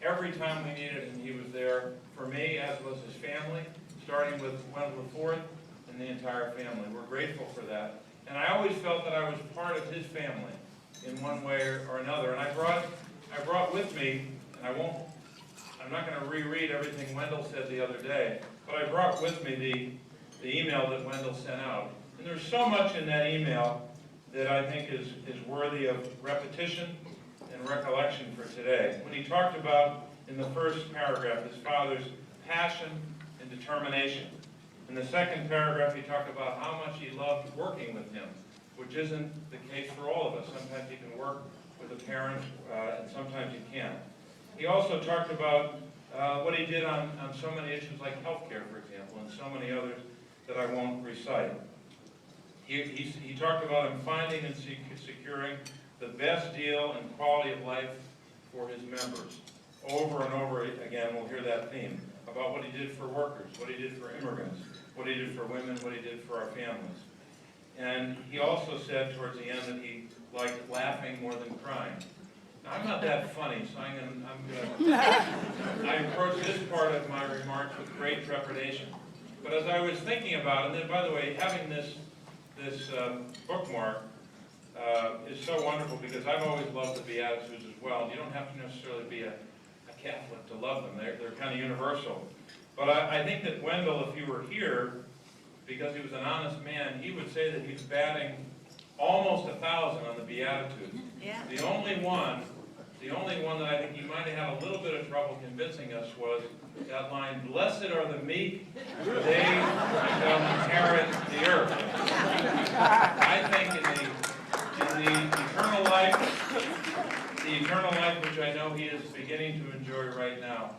Every time we needed him, he was there for me, as was his family, starting with Wendell IV and the entire family. We're grateful for that. And I always felt that I was part of his family in one way or another. And I brought with me, and I'm not going to reread everything Wendell said the other day, but I brought with me the email that Wendell sent out. And there's so much in that email that I think is worthy of repetition and recollection for today. When he talked about, in the first paragraph, his father's passion and determination. In the second paragraph, he talked about how much he loved working with him, which isn't the case for all of us. Sometimes you can work with a parent, and sometimes you can't. He also talked about what he did on so many issues like healthcare, for example, and so many others that I won't recite. He talked about him finding and securing the best deal and quality of life for his members. Over and over again, we'll hear that theme about what he did for workers, what he did for immigrants, what he did for women, what he did for our families. And he also said towards the end that he liked laughing more than crying. Now, I'm not that funny, so I approach this part of my remarks with great trepidation. But as I was thinking about it, and then, by the way, having this bookmark is so wonderful because I've always loved the Beatitudes as well. You don't have to necessarily be a Catholic to love them. They're kind of universal. But I think that Wendell, if he were here, because he was an honest man, he would say that he's batting almost 1,000 on the Beatitudes. Yeah. The only one that I think he might have had a little bit of trouble convincing us was that line, "Blessed are the meek, for they shall inherit the earth." I think in the eternal life which I know he is beginning to enjoy right now,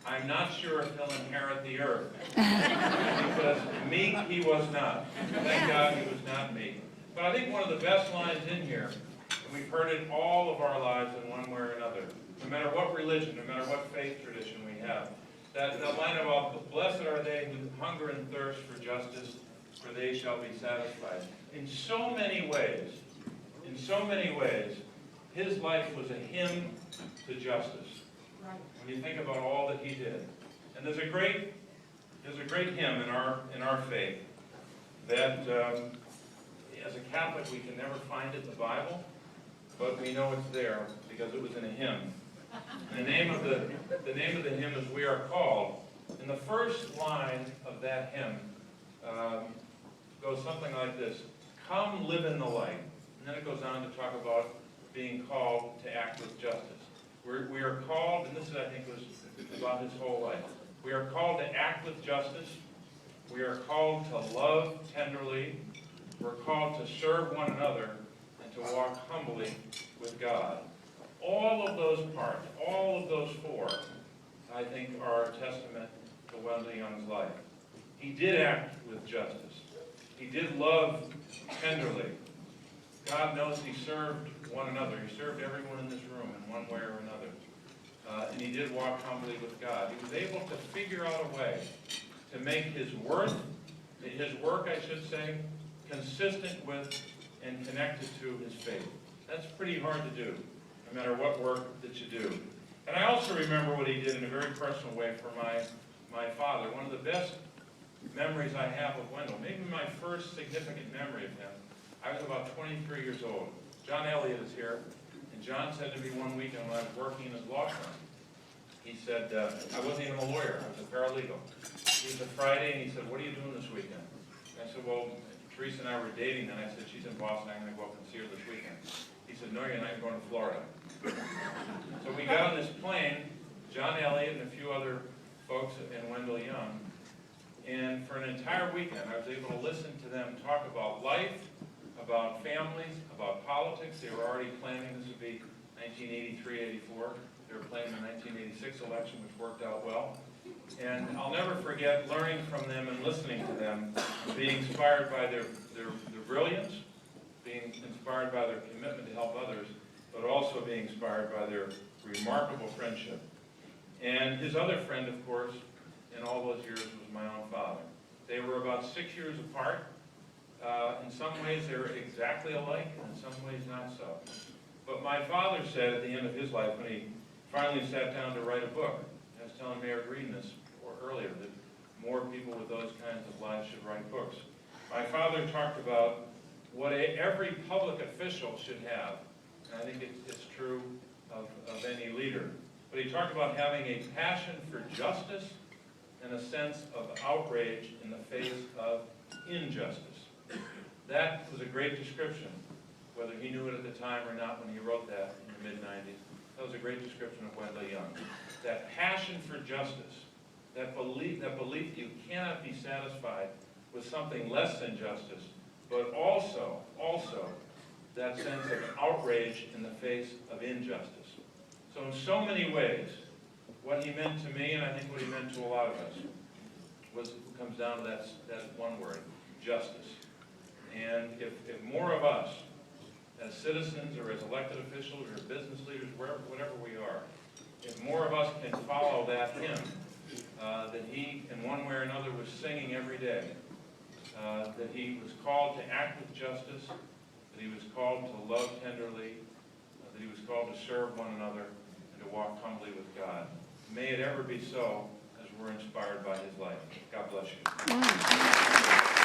I'm not sure if he'll inherit the earth. Because meek he was not. Thank God he was not meek. But I think one of the best lines in here, and we've heard it all of our lives in one way or another, no matter what religion, no matter what faith tradition we have, that line about, "Blessed are they who hunger and thirst for justice, for they shall be satisfied." In so many ways, his life was a hymn to justice. When you think about all that he did. And there's a great hymn in our faith that as a Catholic we can never find it in the Bible, but we know it's there because it was in a hymn. And the name of the hymn is "We Are Called." And the first line of that hymn goes something like this: "Come live in the light." And then it goes on to talk about being called to act with justice. We are called, and this is, I think, was about his whole life. We are called to act with justice. We are called to love tenderly. We're called to serve one another and to walk humbly with God. All of those parts, all of those four, I think, are a testament to Wendell Young's life. He did act with justice. He did love tenderly. God knows he served one another. He served everyone in this room in one way or another. And he did walk humbly with God. He was able to figure out a way to make his work, I should say, consistent with and connected to his faith. That's pretty hard to do, no matter what work that you do. And I also remember what he did in a very personal way for my father. One of the best memories I have of Wendell, maybe my first significant memory of him, I was about 23 years old. John Elliott is here, and John said to me one weekend when I was working in his law firm, he said, I wasn't even a lawyer, I was a paralegal. It was a Friday, and he said, "What are you doing this weekend?" I said, "Well, Teresa and I were dating," and I said, "She's in Boston, I'm going to go up and see her this weekend." He said, "No, you're not, you're going to Florida." So we got on this plane, John Elliott and a few other folks and Wendell Young, and for an entire weekend I was able to listen to them talk about life, about families, about politics. They were already planning, this would be 1983-84. They were planning the 1986 election, which worked out well. And I'll never forget learning from them and listening to them, being inspired by their brilliance, being inspired by their commitment to help others, but also being inspired by their remarkable friendship. And his other friend, of course, in all those years was my own father. They were about 6 years apart. In some ways they were exactly alike, and in some ways not so. But my father said at the end of his life, when he finally sat down to write a book. I was telling Mayor Green this earlier, that more people with those kinds of lives should write books. My father talked about what every public official should have, and I think it's true of any leader. But he talked about having a passion for justice and a sense of outrage in the face of injustice. That was a great description, whether he knew it at the time or not when he wrote that in the mid-90s. That was a great description of Wendell Young. That passion for justice, that belief that you cannot be satisfied with something less than justice, but also that sense of outrage in the face of injustice. So in so many ways, what he meant to me, and I think what he meant to a lot of us, comes down to that one word, justice. And if more of us, as citizens or as elected officials or business leaders, whatever we are, if more of us can follow that hymn that he, in one way or another, was singing every day, that he was called to act with justice, that he was called to love tenderly, that he was called to serve one another, and to walk humbly with God. May it ever be so as we're inspired by his life. God bless you.